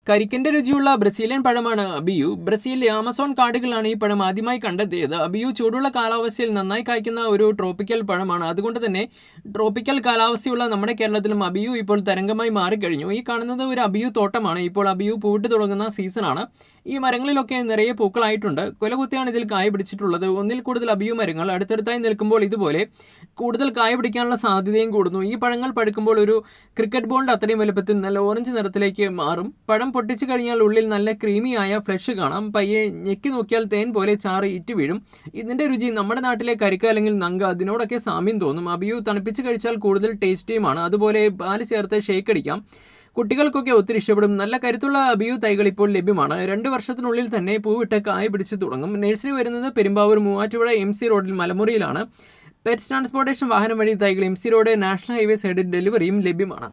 കരിക്കിന്റെ രുചിയുള്ള ബ്രസീലിയൻ പഴമാണ് അബിയു. ബ്രസീലിലെ ആമസോൺ കാടുകളിലാണ് ഈ പഴം ആദ്യമായി കണ്ടെത്തിയത്. അബിയു ചൂടുള്ള കാലാവസ്ഥയിൽ നന്നായി കായ്ക്കുന്ന ഒരു ട്രോപ്പിക്കൽ പഴമാണ്. അതുകൊണ്ട് തന്നെ ട്രോപ്പിക്കൽ കാലാവസ്ഥയുള്ള നമ്മുടെ കേരളത്തിലും അബിയു ഇപ്പോൾ തരംഗമായി മാറിക്കഴിഞ്ഞു. ഈ കാണുന്നത് ഒരു അബിയു തോട്ടമാണ്. ഇപ്പോൾ അബിയു പൂവിട്ട് തുടങ്ങുന്ന സീസണാണ്. ഈ മരങ്ങളിലൊക്കെ നിറയെ പൂക്കളായിട്ടുണ്ട്. കൊലകുത്തിയാണ് ഇതിൽ കായ പിടിച്ചിട്ടുള്ളത്. ഒന്നിൽ കൂടുതൽ അബിയു മരങ്ങൾ അടുത്തടുത്തായി നിൽക്കുമ്പോൾ ഇതുപോലെ കൂടുതൽ കായ പിടിക്കാനുള്ള സാധ്യതയും കൂടുന്നു. ഈ പഴങ്ങൾ പഴുക്കുമ്പോൾ ഒരു ക്രിക്കറ്റ് ബോളിന്റെ അത്രയും വലുപ്പത്തിൽ നല്ല ഓറഞ്ച് നിറത്തിലേക്ക് മാറും. പഴം പൊട്ടിച്ചു കഴിഞ്ഞാൽ ഉള്ളിൽ നല്ല ക്രീമിയായ ഫ്ലഷ് കാണാം. പയ്യെ ഞെക്കി നോക്കിയാൽ തേൻ പോലെ ചാറ് ഇറ്റ് വീഴും. ഇതിന്റെ രുചി നമ്മുടെ നാട്ടിലെ കരിക്ക അല്ലെങ്കിൽ നങ്ക അതിനോടൊക്കെ സാമ്യം തോന്നും. അബിയു തണുപ്പിച്ച് കഴിച്ചാൽ കൂടുതൽ ടേസ്റ്റിയുമാണ്. അതുപോലെ പാല് ചേർത്ത് ഷേക്ക് അടിക്കാം. കുട്ടികൾക്കൊക്കെ ഒത്തിരി ഇഷ്ടപ്പെടും. നല്ല കരുത്തുള്ള അബിയു തൈകൾ ഇപ്പോൾ ലഭ്യമാണ്. 2 വർഷത്തിനുള്ളിൽ തന്നെ പൂവിട്ട് കായ പിടിച്ച് തുടങ്ങും. നഴ്സറി വരുന്നത് പെരുമ്പാവൂർ മൂവാറ്റുപുഴ MC റോഡിൽ മലമുറിയിലാണ്. പെറ്റ് ട്രാൻസ്പോർട്ടേഷൻ വാഹനം വഴി തൈകൾ MC റോഡ് നാഷണൽ ഹൈവേ സൈഡിൽ ഡെലിവറിയും ലഭ്യമാണ്.